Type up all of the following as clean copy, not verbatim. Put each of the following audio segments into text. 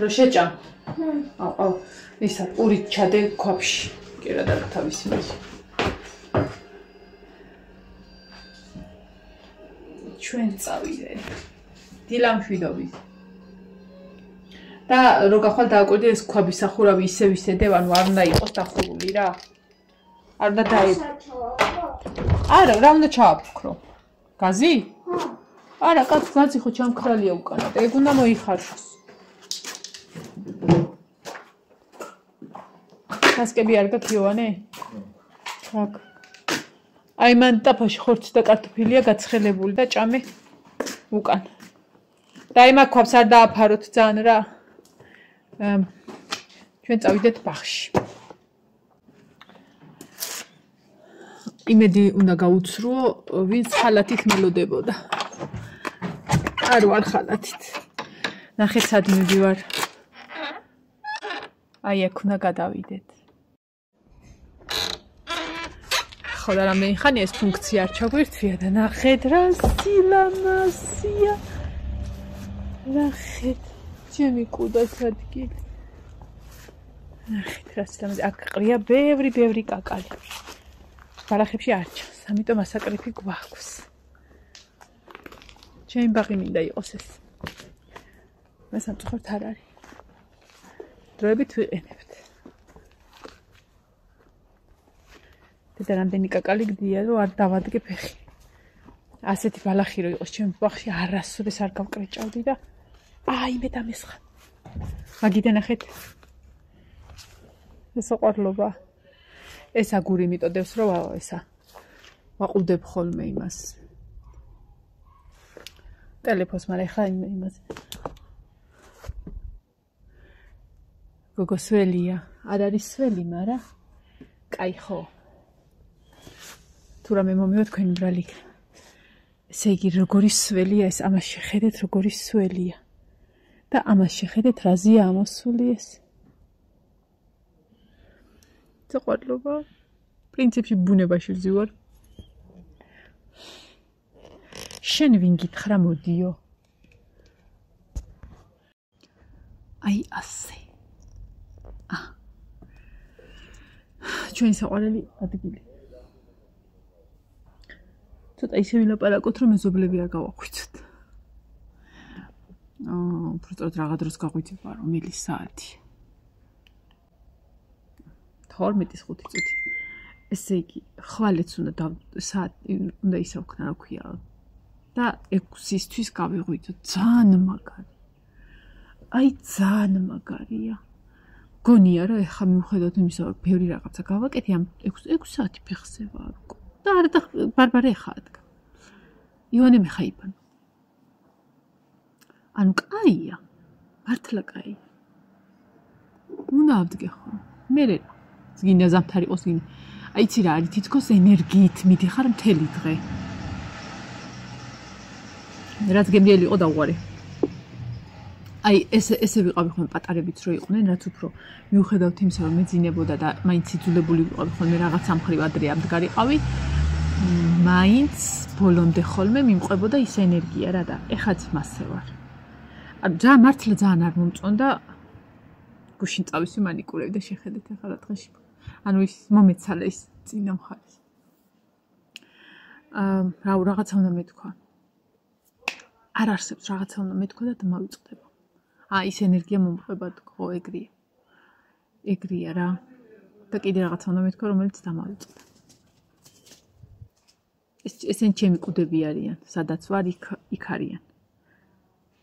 რო შეჭამ. აუ, ისა პურით ჩადე ქვაფში. კი რა დათავისი მის. ჩვენ წავიდე. დილამშვიდობის. და რო გახვალ დააკვირდი ეს ქვაბის სახურავი ისევ ისედევ, ანუ არ უნდა იყოს დახურული რა. არ უნდა არა, რა უნდა ჩააფქრო. გაზი? არა, გაზი ხო ჩამქრალია უკანა და ეგ უნდა მოიხარშოს. მასკები არ გაქვს იოანე? აქ. აი მან ტაფაში ხორცი და კარტოფილია გაცხელებული და ჭამე უკან. და აი მაგ ქვაბს არ დააფაროთ ძალიან რა. ჩვენ წავიდეთ ბაღში. იმედი უნდა გაუცრო, ვინც ხალათით მელოდებოდა. არ ვარ ხალათით. ნახეთ სად მივდივარ. აი აქ უნდა გადავიდეთ. ხო და რამდენი ხანი ეს ფუნქცია არ ჩაგვირთვია და ნახეთ რა სილამაზია. ნახეთ ჩემი კუდას ადგილი. ნახეთ რა სილამაზია. აქ ყრია ბევრი კაკალი. ბალახებში არ ჩანს, ამიტომ ასაკრიფი გვაქვს. ჩემი ბაღი მინდა იყოს ეს. მე სამწუხაროდ არ არის. დროებით ვიყენებთ. და რამდენი კაკალი გდია, რომ არ დავადგე ფეხი. ასეთი ბალახი რო იყოს ჩემი ბაღში, არასოდეს არ გავკრეჭავდი და აი მე დამესხა. მაგიდან ნახეთ. ეს ოყარლობა. ეს აგური მიტოდებს რომ ესა ვაყუდებ ხოლმე იმას ტელეფონს მაგრამ ხა იმას გოგო სველია არ არის სველი მაგრამ კაი ხო თუ რამე მომივა თქვენი ბრალი ესე იგი როგორი სველია ეს ამას შეხედეთ როგორი სველია და ამას შეხედეთ რაზეა ამოსული ეს წაყვარლობა პრინციპში ბუნებაში ვზივარ შენ ვინ გითხრა მოდიო აი ასე ჩვენი საყვარელი ადგილი ცოტა ისე ვილაპარაკოთ რომ მეზობლები არ გავახვიცოთ უბრალოდ რაღა დროს გაღვიძება რომელი საათი 12-5 წუთი. ესე იგი, ხვალეც უნდა საათი უნდა ისე ვქნა, რა ქვია. და 6-ისთვის გავიღვიძო. ძალიან მაგარი. აი ძალიან მაგარია. გონია რა, ეხა მიუხედავად იმისა, რომ ბევრი რაღაცა გავაკეთე, ამ 6 საათი ფეხზე ვარ. და არა და ბარბარე ხა ადგა. ივანე მეხაიბან. ანუ კაია. მართლა კაია. უნდა ავდგე ხო? მე გინდა ზამთარი იყოს გინდა. აი იცი რა არის თითქოს ენერგიით მიდიხარ მთელი დღე. რაც გემრიელი იყო დავუყარე. აი ესე ვიყავი ხოლმე პატარებიც რო იყვნენ, რაც უფრო მიუხედავთ იმისა რომ მეძინებოდა და მაინც იძულებული ვიყავი ხოლმე რაღაც ამხრივ ადრე ამდგარიყავი. მაინც ბოლომდე ხოლმე მიმყვებოდა ის ენერგია რა და ეხაც მასე ვარ. ძალიან მართლა ძალიან არ მომწონდა გუშინ წავისი მანიკურები და შეხედეთ ახლა რა დღეში. ანუ ის მომეცალა ის წინა მხარეს. რაღაცა უნდა მეთქვა. არ არსებს რაღაცა უნდა მეთქვა და მოვიწყდება. ის ენერგია მომყვება თქო ეგრია. ეგრია რა. და კიდე რაღაცა უნდა მეთქვა რომელიც დამავიწყდა. ესენ ჩემი კუდები არიან, სადაც ვარ იქ არიან.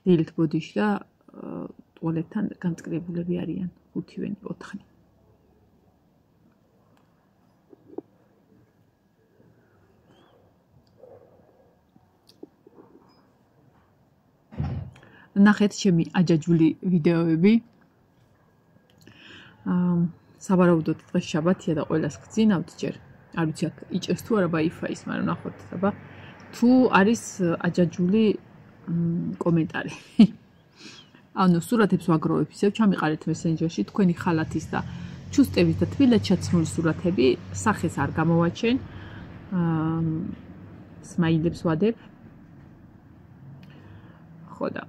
დილით ბოდიში და ტუალეტთან გამწკრებულები არიან 5-ვენი 4. ნახეთ ჩემი აჯაჯული ვიდეოები. საბარაუდოდ დღეს შაბათია და ყველას გძინავთ ჯერ. არ ვიცი აქ იჭერს თუ არა Wi-Fi-ის, მაგრამ ნახოთ აბა თუ არის აჯაჯული კომენტარი. ანუ სურათებს ვაგროვებ ისევ ჩამიყარეთ მესენჯერში თქვენი ხალათის და ჩუსტების და თბილეთშაცმული სურათები სახეს არ გამოვაჩენ. სმაილებს ვადებ. ხო და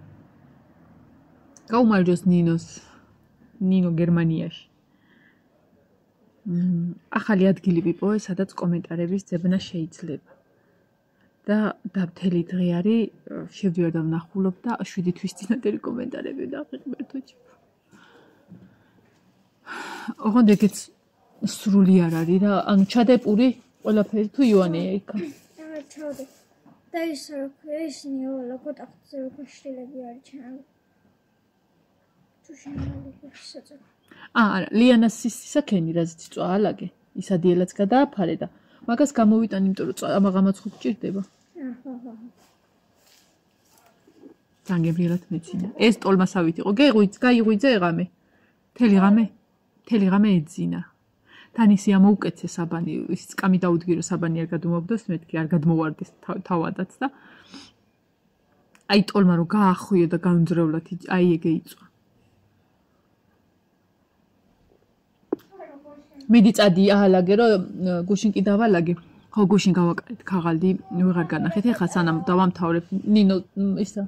გაუმარჯოს ნინო გერმანიაში. ახალი ადგილი ვიპოვე, სადაც კომენტარების ძებნა შეიძლება. და მთელი დღე არის შევდივარ და ვნახულობ და 7 თვის წინანდელი კომენტარები დავიღებთ. ოღონდ ეგეც სრული არ არის რა. ანუ ჩადეპური ყველაფერი თუ ივანეა იქა. ჩადე. და ის ისინი ლოგო ტახტზე როგორ შრილები არის ჩანალი. თუ შემოგვიყვება. არა, ლიანას სისაქენი რაზეც იწვა ალაგე. ის ადიელაც გადააფარე და მაგას გამოვიტან, იმიტომ რომ ამაღამაც ხო გჭირდება. Zangebrilat metzina. Ez tolmasavit იყო. გაიღვიძე ღამე. მთელი ღამე ეძინა. თან ისი ამოუკეთე საბანი, ის წკამი დაუდგირო საბანი არ გადმოვაგდოს, მეთქი არ გადმოვარდეს თავადაც და აი ტოლმა რომ გაახვიო და გაუნძრევლად აი ეგე იწვა. მიდი წადი აალაგე რომ გუშინ კი დავალაგე. ხო გუშინ გავაკეთეთ ქაღალდი ვეღარ განახეთ ეხლა სანამ დავამთავრებ ნინო ისა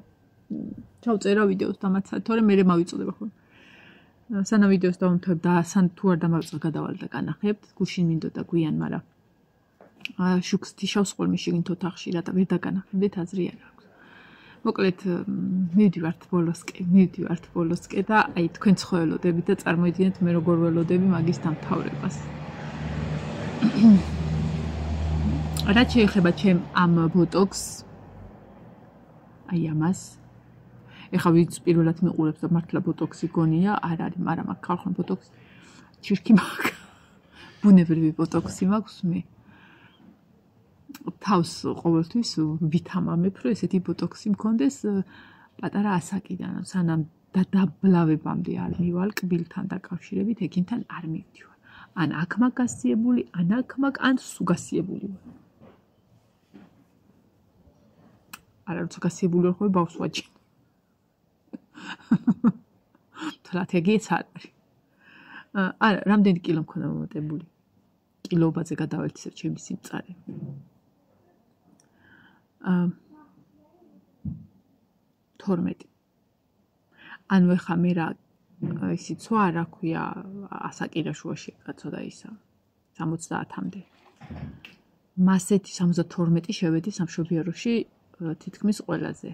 ჩავწერა ვიდეოს დამაცა თორე მე მოვიწოდება ხო სანამ ვიდეოს დავამთავრებ და სან თუ არ დამავიწყო გადავალ და განახებთ გუშინ მინდოდა გვიან მაგრამ შუქს თიშავს ხოლმე შიგნით ოთახში რა და ვერ დაგანახებდეთ აზრი არ აქვს მოკლედ მივდივართ ბოლოსკე და აი თქვენ ცხოველოდებით და წარმოიდგინეთ მე როგორ ველოდები მაგის დამთავრებას რაც შეეხება ჩემ ამ ბოტოქს აი ამას ეხლა ვინც პირველად მიყურებს და მართლა ბოტოქსი გონია არ არის მაგრამ აქ ხალხთან ბოტოქს ჩირკი მაქვს ბუნებრივი ბოტოქსი მაქვს მე თავს ყოველთვის ვითამამებ რომ ესეთი ბოტოქსი მქონდეს პატარა ასაკიდან სანამ დაბლავებამდე არ მივალ კბილთან დაკავშირებით ეკინთან არ მივდივარ ან აქ მაქვს გასიებული ან აქ მაქვს ან სუგასიებული არა როცა გასიებული ვარ ხო ბავშვ ვაჭი თლათ ეგეც არ არის არა რამდენი კილო მქონდა მომატებული კილობაზე გადავალთ ჩემი სიმწარე 12 ანუ ეხა მე რა ისიც ვარ რა ქვია ასაკირაშუაში კაცოდა ისა 70-მდე მასეთი 72 შევედი სამშობიაროში თითქმის ყველაზე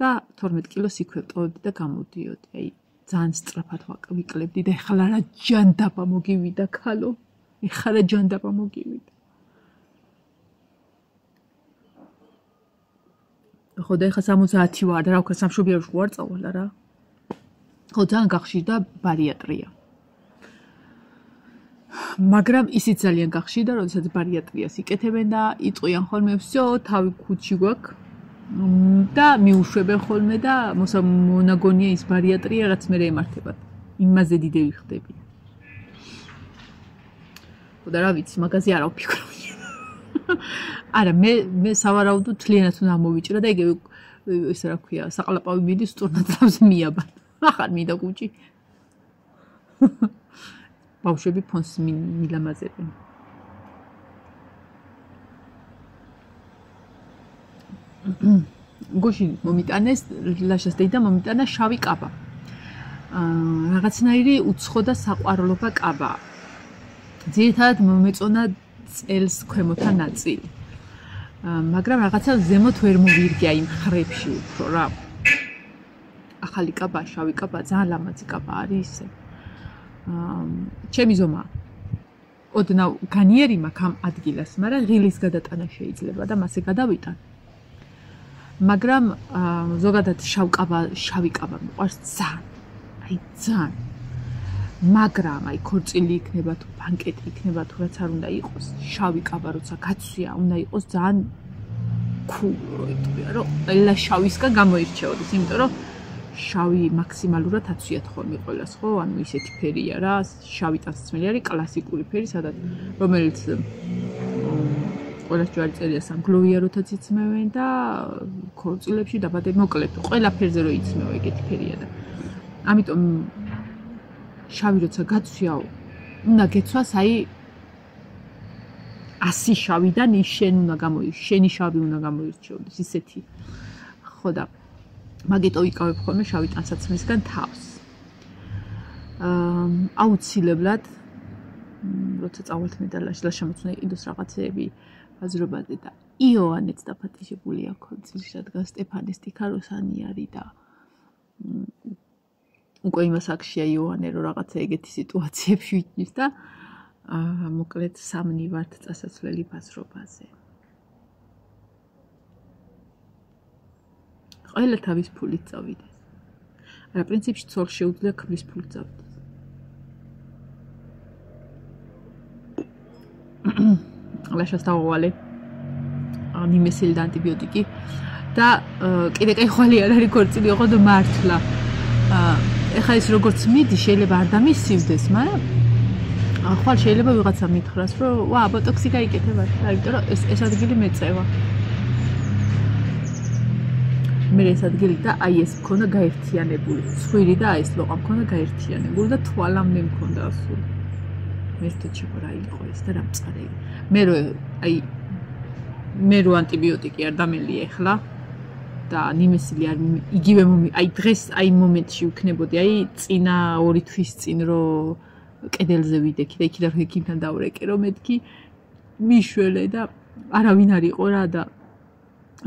და 12 კილოს იქვე ვტოვებდი და გამოდიოდი აი ძალიან სწრაფად ვიკლებდი და ეხლა რა ჯანდაბა მოგივიდა ქალო ეხლა რა ჯანდაბა მოგივიდა ხო და ეხლა 70 ვარ და რა ვქნა სამშობიაროში ვარ წავალა რა ხო ძალიან გახშირდა ბარიატრია მაგრამ ისიც ძალიან გახშირდა როდესაც ბარიატრიას იკეთებენ და იწყვიან ხოლმე всё თავი ქუჩი გვაქვს და მიუშვებენ ხოლმე და მონაგონია ის ბარიატრია რაც მე ემართებათ იმაზე დიდები ხდები ხო და რა ვიცი მაგაზე არა ვფიქრობ არა მე სავარაუდოდ თლიანად უნდა მოვიჭრა და ეგ ესე რა ქვია საყლაპავი მიდის სტურნათავს მიაბან ახარ მინდა კუჭი ბავშვები ფონს მილამაზებენ გუშინ მომიტანეს ლაშას და მომიტანა შავი კაბა რაღაცნაირი უცხო და საყვარლობა კაბა ძირითადად მომეწონა წელს ქვემოთა ნაწილი მაგრამ რაღაცა ზემოთ ვერ მოვირგია იმ ხრებში უფრო რა ახალი კაბა შავი კაბა ძალიან ლამაზი კაბა არის ისე ჩემი ზომა ოდნავ განიერი მაქვს ამ ადგილას მაგრამ ღილის გადატანა შეიძლება და მასე გადავიტან მაგრამ ზოგადად შავი კაბა მიყვარს ძალიან აი ძალიან მაგრამ აი ქორწილი იქნება თუ ბანკეტი იქნება თუ რაც არ უნდა იყოს შავი კაბა როცა გაცვია უნდა იყოს ძალიან cool რომ ელა შავისგან გამოირჩეოდეს იმიტომ რომ შავი მაქსიმალურად აცვიათ ხოლმე ყველას ხო ანუ ისეთი ფერია რა შავი ტანსაცმელი არის კლასიკური ფერი სადაც რომელიც ყველას ჯვარი წერია სამგლოვია როცა იცმევენ და ქორწილებში დაბადები მოკლედ ყველა ფერზე რო იცმევა ეგეთი ფერია და ამიტომ შავი როცა გაცვია უნდა გეცვას აი 100 შავიდან ის შენი შავი უნდა გამოირჩეოდეს ისეთი ხო და მაგიტო იკავებ ხოლმე შავი ტანსაცმლისგან თავს. აუცილებლად როცა წავალთ მედალაში და შემოწმე იყიდოს რაღაცეები აზრობაზე და იოანეც დაფატიშებული აქვს ძირითადად სტეფანე სტიქაროსანი არის და უკვე იმას აქშია იოანე რომ რაღაცა ეგეთი სიტუაციებში ვიჭნის და მოკლედ სამნი ვართ წასასვლელი ბაზრობაზე. ყველა თავის ფულით წავიდეს. არა პრინციპში ცოლს შეუძლია ქმრის ფულით წავიდეს. ლაშას დაუვალე ნიმესილი და ანტიბიოტიკი და კიდე კაი ხვალე არ არის ქორწილი იყო და მართლა ეხლა ის როგორც მიდი შეიძლება არ დამისივდეს მაგრამ ხვალ შეიძლება ვიღაცა მითხრას რომ ვა ბოტოქსი გაიკეთება იმიტომ რომ ეს ადგილი მეწევა მე ეს ადგილი და აი ეს მქონდა გაერთიანებული ცხვირი და აი ეს ლოყა მქონდა გაერთიანებული და თვალამდე მქონდა ასული მერტო ჩიყო რა იყო ეს და რა მწყარე მე რო ანტიბიოტიკი არ დამელი ეხლა და ნიმესილი არ იგივე აი დღეს აი მომენტში ვქნებოდი აი წინა 2 თვის წინ რო კედელზე ვიდექი და იქიდან ჰეკიმთან დავრეკე რომ მეთქი მიშველე და არავინ არ იყო რა და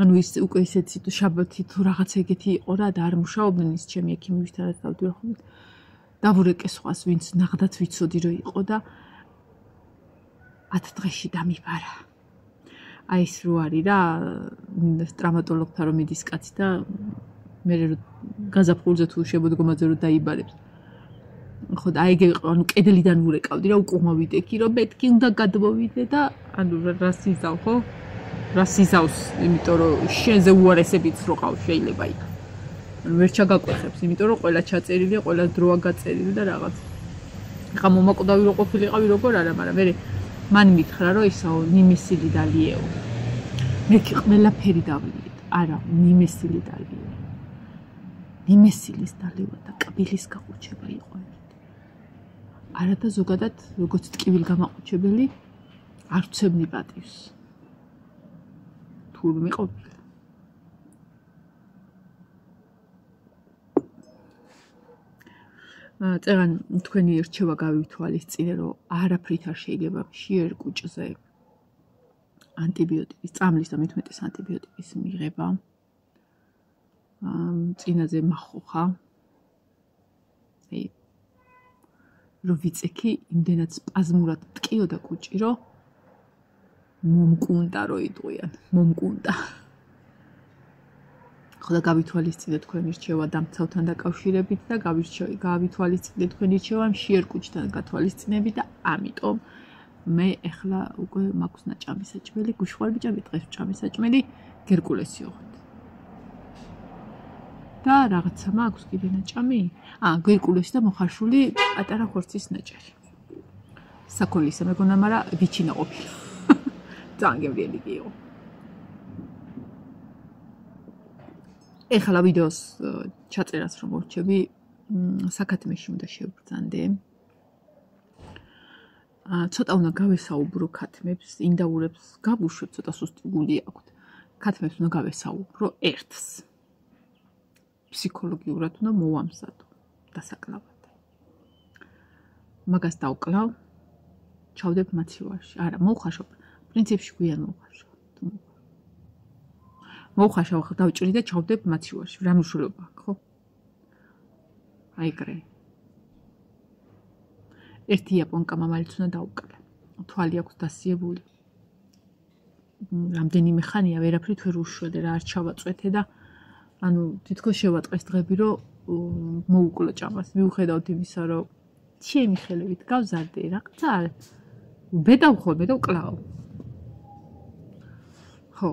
ანუ ის უკვე ისეთი თუ შაბათი თუ რაღაც ეგეთი იყო რა და არ მუშაობდნენ ის ჩემი ექიმი ვისთანაც დავდივარ ხოლმე დავურეკე სხვას ვინც ნახდაც ვიცოდი რომ იყო და 10 დღეში დამიბარა აი ეს რო არის რა ტრამატოლოგთან რომ მიდის კაცი და მე გაზაფხულზე თუ შემოდგომაზე რომ დაიბარებს ხო და აი ანუ კედელიდან ვურეკავდი რა უკუღმა ვიდექი რომ მეთქი უნდა გადმოვიდე და ანუ რას იზავ ხო რას იზავს იმიტომ რომ შენზე უარესებიც რო ყავს შეიძლება იქ ანუ ვერ ჩაგაკვეხებს იმიტომ რომ ყველა ჩაწერილია ყველა დროა გაწერილი და რაღაც ხა მომაკვდავი რო ყოფილიყავი როგორ არა მაგრამ მე მან მითხრა რომ ისაო ნიმესილი დალიეო მე კი ყველაფერი დავლიეთ არა ნიმესილი დალიეო ნიმესილის დალევა და კბილის გაყუჩება იყო არა და ზოგადად როგორც ტკივილგამაყუჩებელი არ ვცემნი პატივს თურმე ყოფილი წერან თქვენი რჩევა გავითვალისწინე რომ არაფრით არ შეიძლება შიერ კუჭზე ანტიბიოტიკის წამლის და მithumetes ანტიბიოტიკის მიღება წინაზე მახუხა რომ ვიცექი იმდენად სპაზმურად ტკიოდა კუჭი რომ მომკუნდა რო იტყვიან მომკუნდა ხოდა გავითვალისწინე თქვენი რჩევა დამცავთან დაკავშირებით და გავითვალისწინე თქვენი რჩევა მშიერ კუჭთან გათვალისწინებით და ამიტომ მე ეხლა უკვე მაქვს ნაჭამი საჭმელი გუშხვალ ბიჭები დღეს ჭამი საჭმელი გერკულესი ოღონდ და რაღაცა მაქვს კიდე ნაჭამი გერკულესი და მოხარშული პატარა ხორცის ნაჭერი საქონლისა მეგონა მაგრამ ვიჩინა ყოფილა ძალიან გემრიელი კი იყო ეხლა ვიდეოს ჩაწერას რომ მორჩები საქათმეში უნდა შევბრძანდე ცოტა უნდა გავესაუბრო ქათმებს ინდაურებს გაბუშვებ ცოტა სუსტი გული აქვთ ქათმებს უნდა გავესაუბრო ერთს ფსიქოლოგიურად უნდა მოვამზადო დასაკლავად მაგას დავკლავ ჩავდებ მაცივარში არა მოვხაშობ პრინციპში გვიან მოვხაშობ მოვხაშავ ხა დავჭრი და ჩავდებ მაცივარში რა მნიშვნელობა აქვს ხო აი გრე ერთი იაპონკა მამალიც უნდა დაუკლე თვალი აქვს დასიებული რამდენიმე ხანია ვერაფრით ვერ უშვედე რა არ ჩავაწვეთე და ანუ თითქოს შევატყეს დღები რომ მოუკლო ჭამას მიუხედავთ იმისა რომ ჩემი ხელებით გავზარდე რაღაცა ვბედავ ხოლმე და ვკლავ ხო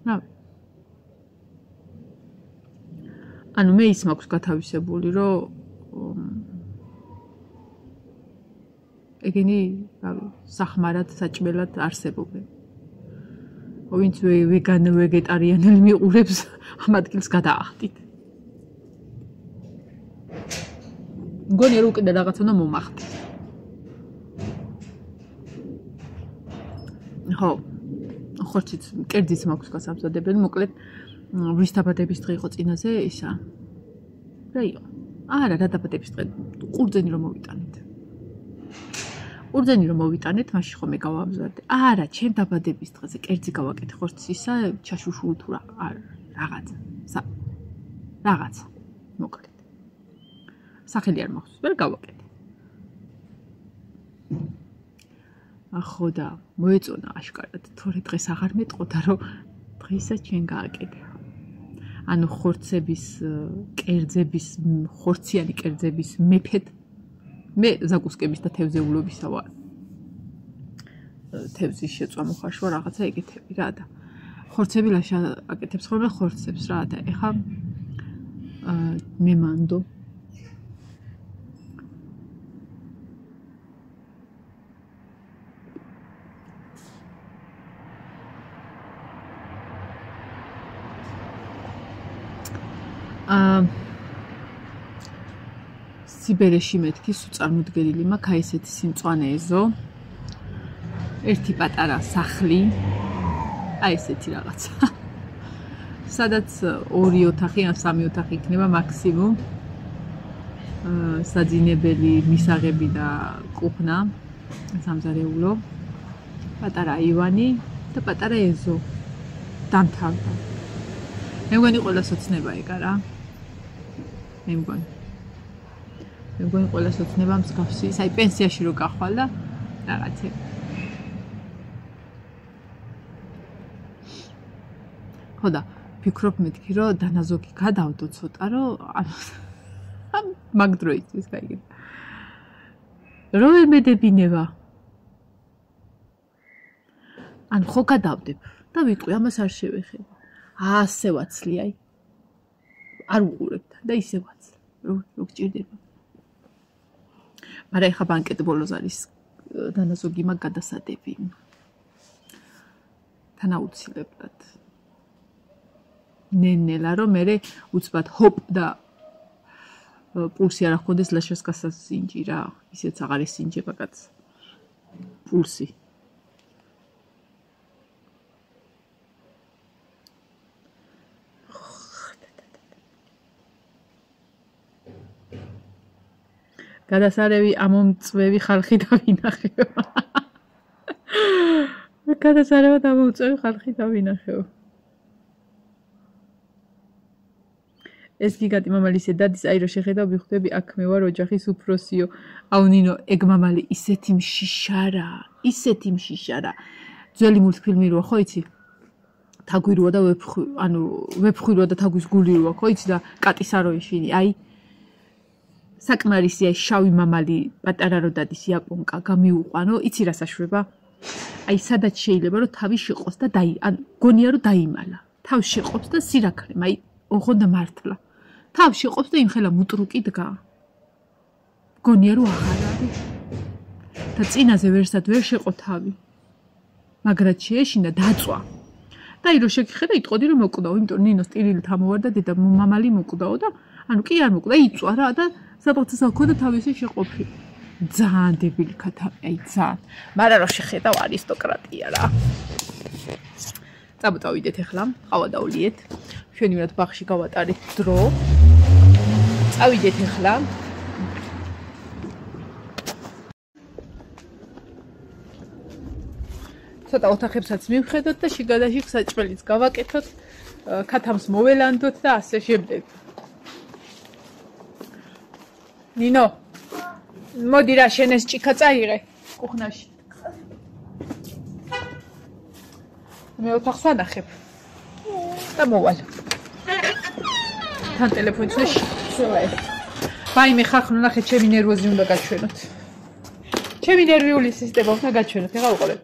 რავი ანუ მე ის მაქვს გათავისებული რომ ეგენი რავი სახმარად საჭმელად არსებობენ ვინც ვეგან ვეგეტარიანელი მიყურებს ამ ადგილს გადაახდით მგონი რომ კიდე რაღაც უნდა მომახდეთ ხო ხორციც კერძიც მაქვს გასამზადებელი მოკლედ ვის დაბადების დღე იყო წინაზე ისა? რა იყო? არა, რა დაბადების დღე? ყურძენი რომ მოვიტანეთ. ყურძენი რომ მოვიტანეთ, მაშინ ხომ მე გავამზადე. არა, ჩემ დაბადების დღეზე კერძი გავაკეთე, ხო ისა ჩაშუშულ თუ რაღაცა. მოკლედ. სახელი არ მახსოვს, ვერ გავაკეთე. ახო და მოეწონა აშკარად, თორე დღეს აღარ მეტყოდა, რომ დღესაც ჩვენ გააკეთე. ანუ ხორცების, კერძების, ხორციანი კერძების მეფედ მე ზაკუსკების და თევზეულობისა ვარ. თევზის შეწვა მოხარშვა რაღაცა ეკეთები რა და ხორცები ლაშა აკეთებს ხოლმე ხორცებს რა და ეხა მე მანდო სიბერეში მეთქი უწარმოდგენილი მაქვს აი ესეთი სიმწვანე ეზო ერთი პატარა სახლი აი ესეთი რაღაცა სადაც 2 ოთახი ან 3 ოთახი იქნება მაქსიმუმ საძინებელი მისაღები და კუხნა სამზარეულო პატარა ივანი და პატარა ეზო დამთავრდა მე მგონი ყველა სოცნება ეგა რა მე მგონი ყველა სოცნება მსგავსი აი პენსიაში რო გახვალ და რაღაცე ხოდა ფიქრობ მეთქი რომ დანაზოგი გადავდო ცოტა რომ ამ მაგდროისთვის გაიგე რომ ვერ მედებინება ან ხო გადავდებ და ვიტყვი ამას არ შევეხება ასე ვაცლი აი არ უყურებთ და ისე ვაცლი რო გჭირდება მაგრამ ეხა ბანკეტ ბოლოს არის დანაზოგი მაგ გადასადები თანაუცილებლად ნენელა რომ მე უცბად ჰოპ და პულსი არ ახონდეს ლაშას გასასინჯი რა ისეც აღარ ესინჯება კაც პულსი გადასარევი ამომწვევი ხალხი დავინახეო. გადასარევად ამომწვევი ხალხი დავინახეო. ეს გიგატი მამალისე დადის აი რო შეხედავ ვიხვდები აქ მე ვარ ოჯახის უფროსიო. აუ ნინო ეგ მამალი ისეთი მშიშარა, ისეთი მშიშარა. ძველი მულტფილმი როა ხო იცი? თაგვიროა და ვეფხვიროა და თაგვის გული როა ხო იცი და კატის არო ეშინი. აი საკმარისი აი შავი მამალი პატარა რო დადის იაპონკა გამიუყვანო იცი რა საშუება აი სადაც შეიძლება რომ თავი შეყოს და ან გონია რომ დაიმალა თავი შეყობს და სირაქლემ აი ოღონდა მართლა თავი შეყობს და იმხელა მუტრუკი დგა გონია რომ აღარ არის და წინაზე ვერსად ვერ შეყო თავი მაგრად შეეშინა დაწვა და აი რო შეგიხედა იტყოდი რომ მოკვდაო იმიტომ ნინოს ტირილით ამოვარდა დედა მამალი მოკვდაო და ანუ კი არ მოკვდა იწვა რა და საბაღწეს ახონდა თავისი შეყოფი ძალიან დებილი ქათამი აი ძალიან მაგრამ რო შეხედავ არისტოკრატია რა წამოტავიდეთ ახლა ყავა დავლიეთ ჩვენივად ბაღში გავატარეთ დრო წავიდეთ ახლა ცოტა ოთახებსაც მივხედოთ და შიგადაშიგ საჭმელიც გავაკეთოთ ქათამს მოველანდოთ და ასე შემდეგ ნინო მოდი რა შენ ეს ჭიქა წაიღე კუხნაში მე ოთახს ვანახებ და მოვალ თან ტელეფონს შევა ვაიმე ხახნო ნახე ჩემი ნერვოზი უნდა გაჩვენოთ ჩემი ნერვიული სისტემა უნდა გაჩვენოთ ეხლა უყურებ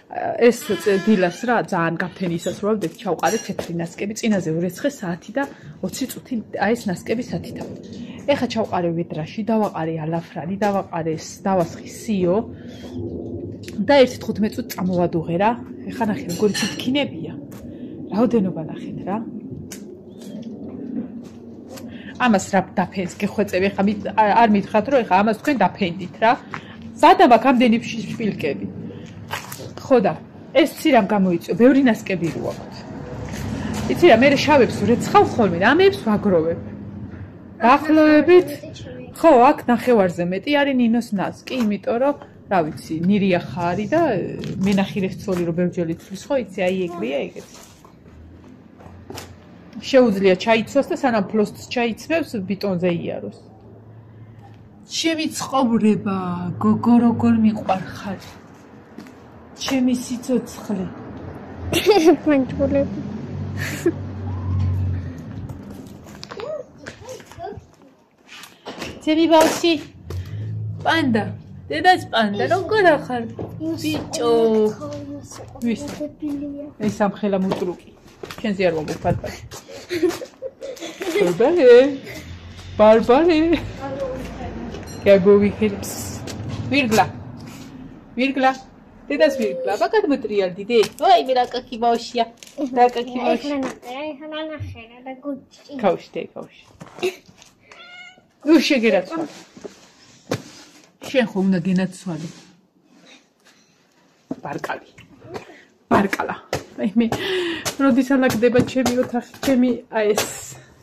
ეს დილას რა ძალიან გაფთენისას ვავდეთ ჩავყარეთ თეთრი ნასკები წინაზე 2 საათი და 20 წუთი აი ეს ნასკები სათითა ეხა ჩავყარე ვედრაში დავაყარე ალაფრანი დავასხი სიო და 1-15 წუთი წამოვადუღე რა ეხა ნახე როგორი თითქინებია რაოდენობა ნახეთ რა ამას რა დაფენს გეხვეწები ეხა არ მითხრათ რომ ეხა ამას თქვენ დაფენდით რა სადა მაქვს ამდენი შპილკები ხოდა ეს ცირამ გამოიწვია ბევრი ნასკები რო აქვს იცი რა, მე შავებს რეცხავ ხოლმე და ამებს ვაგროვებ. დაახლოებით ხო, აქ ნახევარზე მეტი არის ნინოს ნაზკი, იმიტომ რომ რა ვიცი, ნირია ხარი და მენახირეს ცოლი რომ ბევრჯერ იცვლის, ხო, იცი, აი ეგრეა ეგეც. შეუძლია ჩაიცვას და სანამ ფლოსს ჩაიცმევს, ბიტონზე იაროს. ჩემი ცხოვრება, გოგო როგორ მიყვარხარ. ჩემი სიცოცხლე. ფანჯულები. ჩემი ბავშვი. პანდა. დედაც პანდა, როგორ ახარ? ბიჭო. ვის? ეს სამხელა მუტრუკი. ჩვენზე არ მომოფარბა. ბარბარე. გაგოვიხებს. ვირგლა. დედას ვირგლა. ბაკად მოტრიალდი დე. ვაი, მე რაკაკი ბავშვია. რაკაკი ბავშვი. ახლა ნახერა და გუჩი. კავშტე. ნუ შეგერაცვალე. შენ ხო უნდა გენაცვალე. ბარკალა. აი მე როდის ალაგდება ჩემი ოთახი, ჩემი აი ეს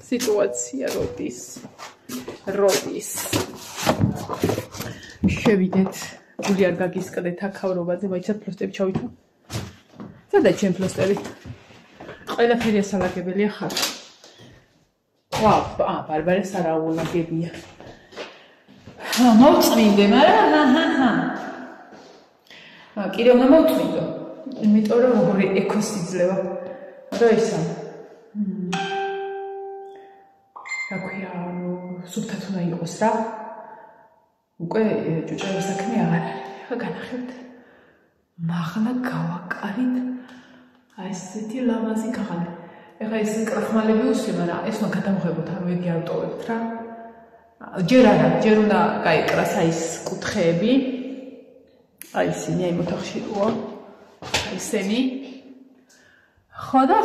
სიტუაცია როდის. შევიდეთ. გული არ გაგისკდეთ აქავრობაზე, მაიცად ფლოსტები ჩავითო. სადა ჩემ ფლოსტები? ყველაფერი ასალაგებელია ხარ. ბარბარეს არაულაგებია. მოვწმინდე, მაგრამ კიდე უნდა მოვწმინდო. იმიტომ რომ როგორი ეკოსიძლება. რა ისა? რა ქვია, სუფთად უნდა იყოს რა. უკვე ჭუჭების საქმე აღარ არის. ახლა განახებთ. მაღლა გავაკარით. აი ესეთი ლამაზი ქაღალდი. ეხლა ეს კრახმალები უსვი, მაგრამ ეს უნდა გადამღებოთ, არ ვეგი არ ვტოვებთ რა. ჯერ უნდა გაეკრას აი ეს კუთხეები. აი ისინი აი მოთახში როა. აი ისინი. ხო და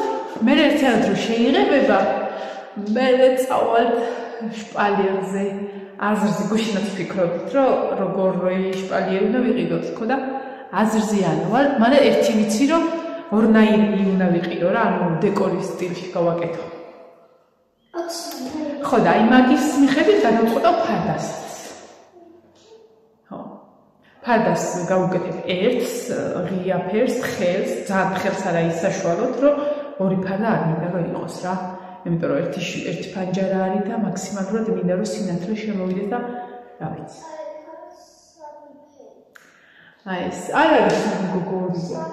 მე ერთად რო შეიღებება, მე წავალთ შპალიერზე. აზრზე გუშინაც ვფიქრობთ, რომ როგორ შპალიერი უნდა ვიყიდოთ, ხო და აზრზე ანვალ, მაგრამ ერთი ვიცი რომ ორნაირი უნდა ვიყიდო რა, ანუ დეკორის სტილში გავაკეთო. ხო და აი მაგის მიხედვით გადავწყვეტავ ფარდასაც. ხო. ფარდას გავუკეთებ ერთს, ღია ფერს, ხელს, ძალიან ხელს არა ის საშუალოდ, რომ ორი ფარდა არ მინდა რომ იყოს რა. იმიტომ რომ ერთი ფანჯარა არის და მაქსიმალურად მინდა რომ სინათლე შემოვიდეს და რა ვიცი. აი ეს არ არის გოგოა.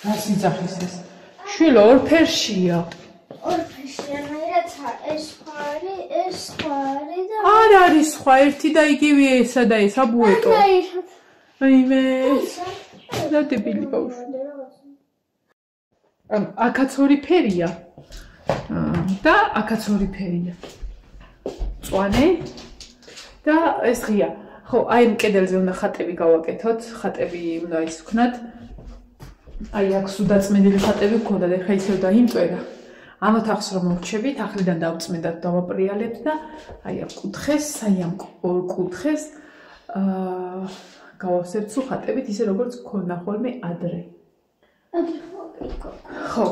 რა სიძახის ეს? შვილო ორ ფერშია. ორ ფერშია, მაგრამ ეს ხარი და არ არის სხვა, ერთი და იგივეა ესა და ეს აბუეტო. აი მე და დებილი ბავშვი. აქაც ორი ფერია. და აქაც ორი ფერია. წვანე და ეს ღია. ხო, აი ამ კედელზე უნდა ხატები გავაკეთოთ, ხატები უნდა ის ვქნათ. აი აქ სუდაწმენდილი ხატები გქონდა და ხა ისევ დაიმტვერა. ამ ოთახს რომ მოვჩებით, ახლიდან დავწმენდათ, დავაპრიალებთ და აი ამ კუთხეს, აი ამ კუთხეს გავავსებთ სულ ხატებით, ისე როგორც გქონდა ხოლმე ადრე. ხო.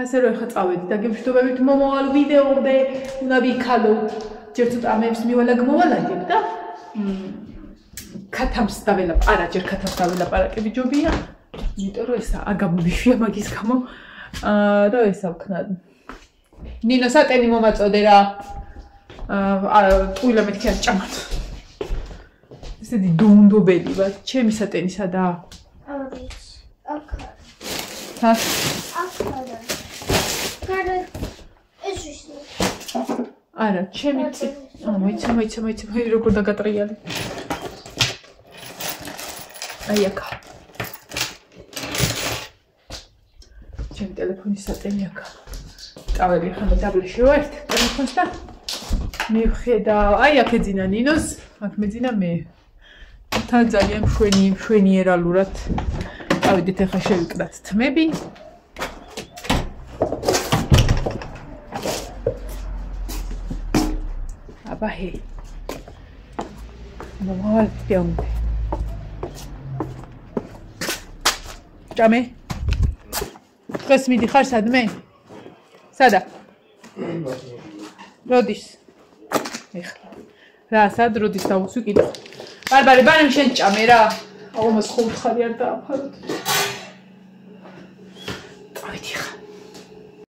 ასე რომ ეხა წავედი და გემშვიდობებით მომავალ ვიდეომდე უნდა ვიქალო. ჯერ ცოტა ამებს მივალაგმოვალაგებ და ქათამს დაველაპარაკე, არა ჯერ ქათამს დაველაპარაკები ჯობია. იმიტომ რომ ესა არ გამომიშვია მაგის გამო. და ესა ვქნათ. ნინო სატენი მომაწოდე რა. ტყუილა მეთქი არ ჭამათ. ესეთი დუნდობელი ვარ, ჩემი სატენი სადაა? არის. აქ. ხა? აქ არა. კარა ეს ისე. არა, ჩემი მოიცა, როგორ დაგატრიალე. აი აქ. ჩემი ტელეფონის სატენი აქ. წავედი ხომ დაბლში ვარ ტელეფონს და მივხედავ. აი აქ ეძინა ნინოს, აქ მეძინა მე. თან ძალიან მშვენიერალურად. წავედით ახლა შევიკრათ თმები. აბა ჰე. მომავალ ვიდეომდე. ჭამე. დღეს მიდიხარ სადმე? სადა? როდის? ეხლა. რა, სად როდის დავუსვი კიდე? ბარბარე, ბანემ შენ ჭამე რა. აუ მას ხო უთხარი არ დააფაროთ. წავედი ხა.